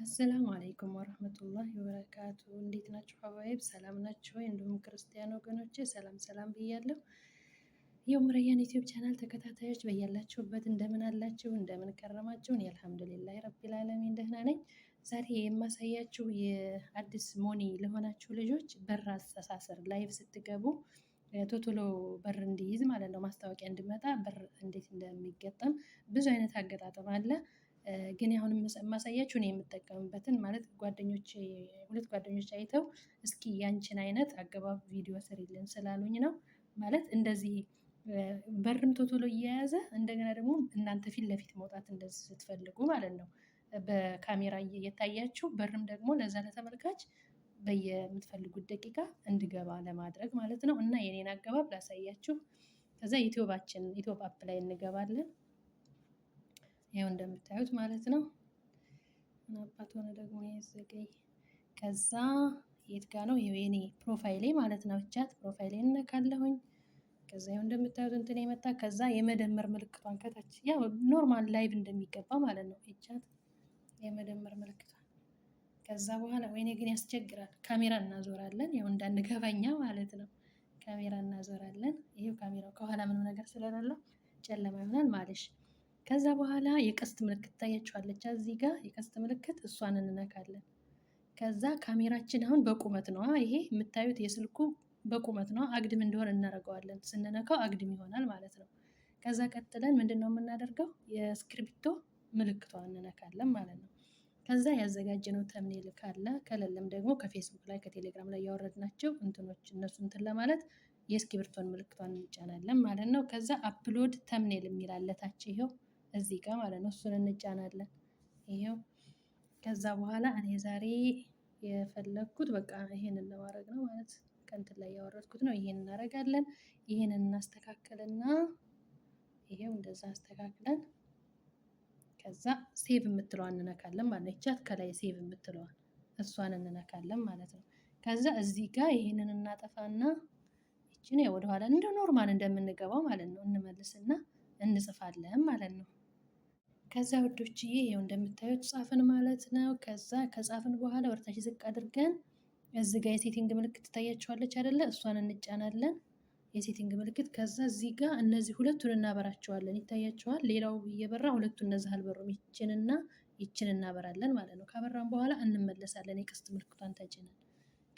አሰላሙ አለይኩም ወረህመቱላሂ ወበረካቱ። እንዴት ናችሁ ሀባይብ? ሰላም ናችሁ ወይ? እንዲሁም ክርስቲያን ወገኖቼ ሰላም ሰላም ብያለሁ። የኡምረያን ዩቲዩብ ቻናል ተከታታዮች በያላችሁበት እንደምን አላችሁ? እንደምን ከረማችሁ? እኔ አልሐምዱሊላህ ረቢል ዓለሚን ደህና ነኝ። ዛሬ የማሳያችሁ የአዲስ ሞኒ ለሆናችሁ ልጆች በር አስተሳሰር ላይቭ ስትገቡ ቶቶሎ በር እንዲይዝ ማለት ነው፣ ማስታወቂያ እንዲመጣ በር እንዴት እንደሚገጠም ብዙ አይነት አገጣጠም አለ። ግን አሁን የማሳያችሁ እኔ የምጠቀምበትን ማለት ሁለት ጓደኞች አይተው እስኪ ያንቺን አይነት አገባብ ቪዲዮ ስሪልን ስላሉኝ ነው። ማለት እንደዚህ በርም ቶቶሎ እየያዘ እንደገና ደግሞ እናንተ ፊት ለፊት መውጣት እንደዚህ ስትፈልጉ ማለት ነው በካሜራ እየታያችሁ በርም ደግሞ ለዛ ለተመልካች በየምትፈልጉት ደቂቃ እንድገባ ለማድረግ ማለት ነው። እና የኔን አገባብ ላሳያችሁ። ከዛ ዩቲዩብ አፕ ላይ እንገባለን። ይኸው እንደምታዩት ማለት ነው። አባት ሆነ ደግሞ የዘገይ ከዛ የት ጋ ነው የኔ ፕሮፋይሌ ማለት ነው። ቻት ፕሮፋይሌ እነካለሁኝ። ከዛ ይኸው እንደምታዩት እንትን የመጣ ከዛ የመደመር ምልክቷን ከታች ያው ኖርማል ላይቭ እንደሚገባ ማለት ነው። ቻት የመደመር ምልክቷን ከዛ በኋላ ወይኔ ግን ያስቸግራል። ካሜራ እናዞራለን ያው እንዳንገባኛ ማለት ነው። ካሜራ እናዞራለን። ይሄው ካሜራው ከኋላ ምንም ነገር ስለሌለው ጨለማ ይሆናል ማለሽ። ከዛ በኋላ የቀስት ምልክት ታያችኋለች እዚህ ጋር የቀስት ምልክት እሷን እንነካለን። ከዛ ካሜራችን አሁን በቁመት ነው ይሄ የምታዩት የስልኩ በቁመት ነው። አግድም እንደሆነ እናደርገዋለን። ስንነካው አግድም ይሆናል ማለት ነው። ከዛ ቀጥለን ምንድነው የምናደርገው? የስክሪፕቶ ምልክቷን እንነካለን ማለት ነው። ከዛ ያዘጋጀነው ተምኔል ካለ ከሌለም ደግሞ ከፌስቡክ ላይ ከቴሌግራም ላይ ያወረድናቸው እንትኖች እነሱ እንትን ለማለት የእስክሪብቶን ምልክቷን እንጫናለን ማለት ነው። ከዛ አፕሎድ ተምኔል የሚል አለ ታች ይሄው እዚህ ጋር ማለት ነው። እሱን እንጫናለን ይሄው። ከዛ በኋላ እኔ ዛሬ የፈለግኩት በቃ ይሄንን ለማድረግ ነው ማለት ከእንትን ላይ ያወረድኩት ነው። ይሄንን እናደርጋለን። ይሄንን እናስተካክልና ይሄው እንደዛ አስተካክለን ከዛ ሴቭ የምትለዋን እንነካለን ማለት ነው። ይቻት ከላይ ሴቭ የምትለዋን እሷን እንነካለን ማለት ነው። ከዛ እዚህ ጋር ይሄንን እናጠፋና ይቺን ወደኋላ እንደ ኖርማል እንደምንገባው ማለት ነው እንመልስና እንጽፋለን ማለት ነው። ከዛ ውዶችዬ ይሄው እንደምታዩት ጻፍን ማለት ነው። ከዛ ከጻፍን በኋላ ወርታች ዝቅ አድርገን እዚህ ጋር የሴቲንግ ምልክት ትታያችኋለች አይደለ? እሷን እንጫናለን የሴቲንግ ምልክት። ከዛ እዚህ ጋር እነዚህ ሁለቱን እናበራቸዋለን። ይታያቸዋል። ሌላው እየበራ ሁለቱን እነዚህ አልበሩም። ይችንና ይችን እናበራለን ማለት ነው። ካበራን በኋላ እንመለሳለን። የቀስት ምልክቷን ተጭነን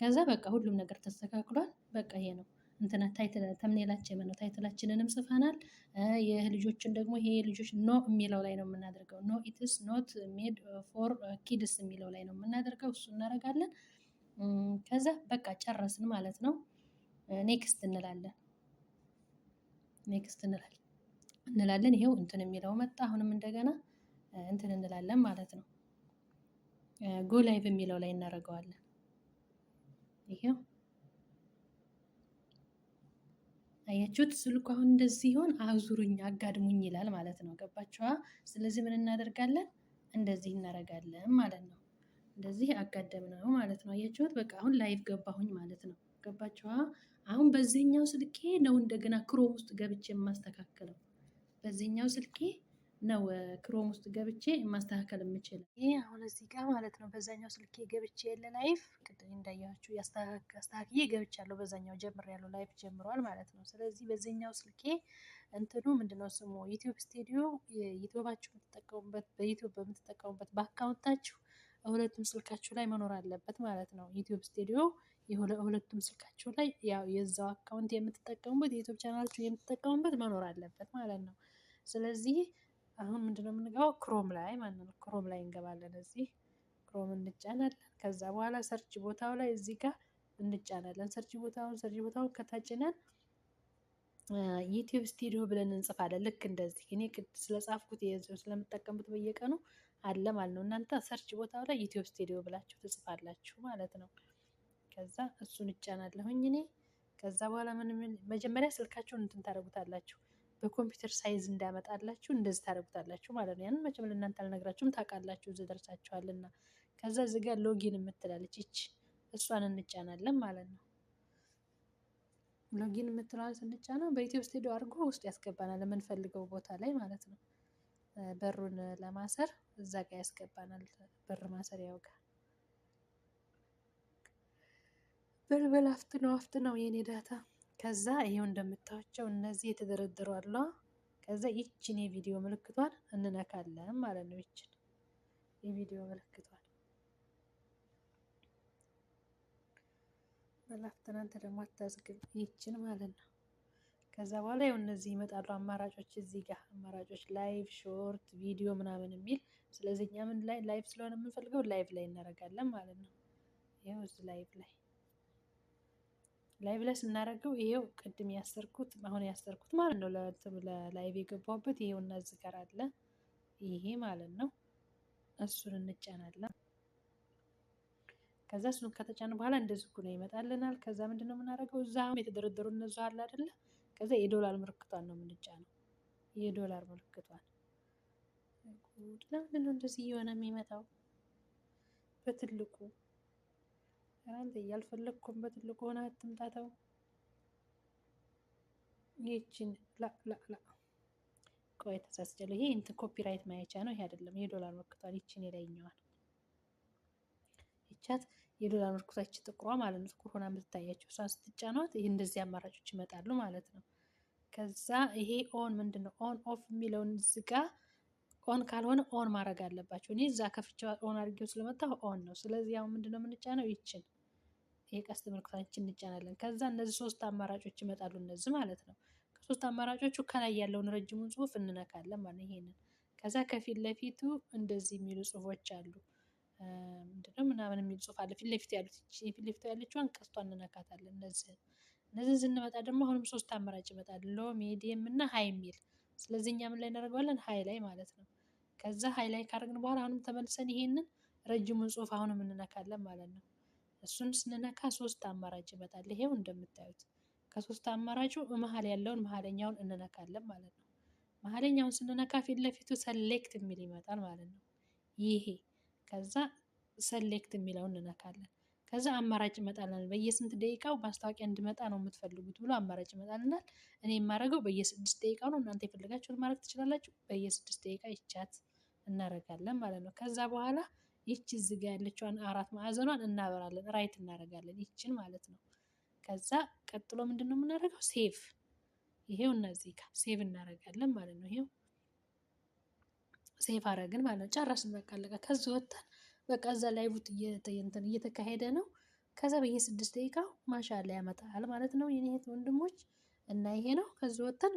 ከዛ በቃ ሁሉም ነገር ተስተካክሏል። በቃ ይሄ ነው እንትና ታይትል ተምኔላችን ነው። ታይትላችንንም ጽፈናል። የልጆችን ደግሞ ይሄ ልጆች ኖ የሚለው ላይ ነው የምናደርገው። ኖ ኢትስ ኖት ሜድ ፎር ኪድስ የሚለው ላይ ነው የምናደርገው። እሱ እናደርጋለን። ከዛ በቃ ጨረስን ማለት ነው። ኔክስት እንላለን። ኔክስት እንላለን። ይሄው እንትን የሚለው መጣ። አሁንም እንደገና እንትን እንላለን ማለት ነው። ጎ ላይቭ የሚለው ላይ እናደርገዋለን። ይሄው አያችሁት? ስልኩ አሁን እንደዚህ ሲሆን አዙሩኝ አጋድሙኝ ይላል ማለት ነው። ገባችኋ? ስለዚህ ምን እናደርጋለን? እንደዚህ እናደርጋለን ማለት ነው። እንደዚህ አጋደምነው ማለት ነው። አያችሁት? በቃ አሁን ላይቭ ገባሁኝ ማለት ነው። ገባችኋ? አሁን በዚህኛው ስልኬ ነው እንደገና ክሮም ውስጥ ገብቼ የማስተካከለው። በዚህኛው ስልኬ ነው ክሮም ውስጥ ገብቼ ማስተካከል የምችለው። ይሄ አሁን እዚህ ጋር ማለት ነው። በዛኛው ስልኬ ገብቼ የለ ላይፍ ቅድም እንዳያችሁ አስተካክዬ ገብቻለሁ። በዛኛው ጀምሬያለሁ። ላይፍ ጀምሯል ማለት ነው። ስለዚህ በዚህኛው ስልኬ እንትኑ ምንድነው ስሙ ዩቲዩብ ስቱዲዮ ዩቲዩባችሁ የምትጠቀሙበት በዩቲዩብ በምትጠቀሙበት በአካውንታችሁ ሁለቱም ስልካችሁ ላይ መኖር አለበት ማለት ነው። ዩቲዩብ ስቱዲዮ ሁለቱም ስልካችሁ ላይ ያው የዛው አካውንት የምትጠቀሙበት የዩቲዩብ ቻናላችሁ የምትጠቀሙበት መኖር አለበት ማለት ነው። ስለዚህ አሁን ምንድነው የምንገባው? ክሮም ላይ ማለት ነው። ክሮም ላይ እንገባለን። እዚህ ክሮም እንጫናለን። ከዛ በኋላ ሰርች ቦታው ላይ እዚህ ጋር እንጫናለን። ሰርች ቦታውን ከታጭነን ዩቲዩብ ስቱዲዮ ብለን እንጽፋለን። ልክ እንደዚህ እኔ ስለጻፍኩት ስለምጠቀምበት በየቀኑ አለ ማለት ነው። እናንተ ሰርች ቦታው ላይ ዩቲዩብ ስቱዲዮ ብላችሁ ትጽፋላችሁ ማለት ነው። ከዛ እሱን እጫናለሁኝ እኔ። ከዛ በኋላ መጀመሪያ ስልካችሁን እንትን ታደርጉታላችሁ በኮምፒውተር ሳይዝ እንዳመጣላችሁ እንደዚህ ታደርጉታላችሁ ማለት ነው። ያንን መቼም ለእናንተ አልነግራችሁም ታውቃላችሁ፣ እዚህ ደርሳችኋልና። ከዛ እዚህ ጋር ሎጊን የምትላለች እሷን እንጫናለን ማለት ነው። ሎጊን የምትለዋን ስንጫነው በዩቲዩብ ስቱዲዮ አድርጎ ውስጥ ያስገባናል የምንፈልገው ቦታ ላይ ማለት ነው። በሩን ለማሰር እዛ ጋር ያስገባናል በር ማሰሪያው ጋር። በልበል አፍጥነው የኔ ዳታ። ከዛ ይሄው እንደምታዩቸው እነዚህ የተደረደሩ አለ። ከዛ ይችን የቪዲዮ ምልክቷን እንነካለን ማለት ነው። ይችን የቪዲዮ ምልክቷን በላፍት እናንተ ደግሞ አታዝግብ ይችን ማለት ነው። ከዛ በኋላ ያው እነዚህ ይመጣሉ አማራጮች እዚህ ጋር አማራጮች ላይቭ፣ ሾርት ቪዲዮ ምናምን የሚል። ስለዚህ እኛ ምን ላይ ላይቭ ስለሆነ የምንፈልገው ላይቭ ላይ እናደርጋለን ማለት ነው። ይኸው እዚህ ላይቭ ላይ ስናደርገው ይሄው ቅድም ያሰርኩት አሁን ያሰርኩት ማለት ነው። ለላይቭ የገባሁበት ይሄው እና እዚህ ጋር አለ ይሄ ማለት ነው። እሱን እንጫናለን። ከዛ እሱን ከተጫን በኋላ እንደዚህ ነው ይመጣልናል። ከዛ ምንድነው የምናደርገው እዛ አሁን የተደረደሩ እነዚህ አለ አይደለ? ከዛ የዶላር ምልክቷን ነው የምንጫነው። የዶላር ምልክቷን ለምንድን ነው እንደዚህ እየሆነ የሚመጣው? በትልቁ አንተ እያልፈለግኩም በትልቁ ሆነ አትምጣተው። ይህችን ላ ቆይ ተሳስቻለሁ። ይሄ እንትን ኮፒራይት ማየቻ ነው። ይሄ አይደለም የዶላር ምልክቷን ይችን የላይኛዋን ይቻት የዶላር ምልክቷች ጥቁሯ ማለት ነው። ጥቁር ሆና የምትታያቸው እሷን ስትጫኗት ይህ እንደዚህ አማራጮች ይመጣሉ ማለት ነው። ከዛ ይሄ ኦን ምንድነው ኦን ኦፍ የሚለውን እዚህ ጋ ኦን ካልሆነ ኦን ማድረግ አለባቸው። እኔ እዛ ከፍቼው ኦን አድርጌው ስለመጣሁ ኦን ነው። ስለዚህ አሁን ምንድነው የምንጫነው ይችን የቀስት ምልክታችን እንጫናለን። ከዛ እነዚህ ሶስት አማራጮች ይመጣሉ እነዚህ ማለት ነው። ከሶስት አማራጮቹ ከላይ ያለውን ረጅሙን ጽሁፍ እንነካለን ማለት ይሄንን። ከዛ ከፊት ለፊቱ እንደዚህ የሚሉ ጽሁፎች አሉ። ምንድነው ምናምን የሚል ጽሁፍ አለ። ፊት ለፊት ያለችዋን ቀስቷን እንነካታለን። እነዚህን ስንመጣ ደግሞ አሁንም ሶስት አማራጭ ይመጣል። ሎ፣ ሚዲየም እና ሀይ የሚል። ስለዚህ እኛ ምን ላይ እናደርገዋለን? ሀይ ላይ ማለት ነው። ከዛ ሀይ ላይ ካደረግን በኋላ አሁንም ተመልሰን ይሄንን ረጅሙን ጽሁፍ አሁንም እንነካለን ማለት ነው። እሱን ስንነካ ሶስት አማራጭ ይመጣል። ይሄው እንደምታዩት ከሶስት አማራጩ መሀል ያለውን መሀለኛውን እንነካለን ማለት ነው። መሀለኛውን ስንነካ ፊት ለፊቱ ሰሌክት የሚል ይመጣል ማለት ነው። ይሄ ከዛ ሰሌክት የሚለውን እንነካለን። ከዛ አማራጭ ይመጣልናል። በየስንት ደቂቃው ማስታወቂያ እንዲመጣ ነው የምትፈልጉት ብሎ አማራጭ ይመጣልናል። እኔ የማደርገው በየ6 ደቂቃው ነው። እናንተ የፈለጋችሁት ማድረግ ትችላላችሁ። በየ6 ደቂቃ ይቻት እናደርጋለን ማለት ነው። ከዛ በኋላ ይቺ እዚህ ጋ ያለችዋን 4 ማዕዘኗን እናበራለን፣ ራይት እናደርጋለን ይችን ማለት ነው። ከዛ ቀጥሎ ምንድነው የምናደርገው? ሴቭ። ይሄው እነዚህ ጋር ሴቭ እናደርጋለን ማለት ነው። ይሄው ሴቭ አደረግን ማለት ነው። ጨረስን በቃ አለቀ። ከዚህ ወጣን በቃ እዛ ላይቭ እየተካሄደ ነው። ከዛ በየ6 ደቂቃው ማሻአላ ያመጣል ማለት ነው የኔ እህት ወንድሞች። እና ይሄ ነው። ከዚህ ወጥተን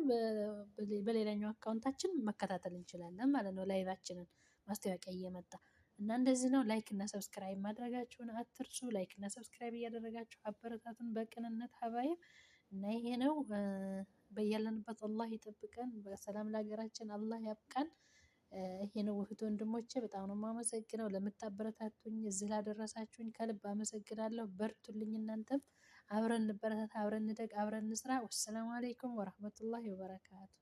በሌላኛው አካውንታችን መከታተል እንችላለን ማለት ነው ላይቫችንን ማስታወቂያ እየመጣ እና እንደዚህ ነው። ላይክ እና ሰብስክራይብ ማድረጋችሁን አትርሱ። ላይክ እና ሰብስክራይብ እያደረጋችሁ አበረታቱን በቅንነት ሀባይም እና ይሄ ነው። በያለንበት አላህ ይጠብቀን። በሰላም ለሀገራችን አላህ ያብቃን። ይሄ ነው እህት ወንድሞቼ፣ በጣም ነው የማመሰግነው ለምታበረታቱኝ፣ እዚህ ላደረሳችሁኝ ከልብ አመሰግናለሁ። በርቱልኝ። እናንተም አብረን እንበረታታ፣ አብረን እንደግ፣ አብረን እንስራ። ወሰላሙ አለይኩም ወራህመቱላሂ ወበረካቱ።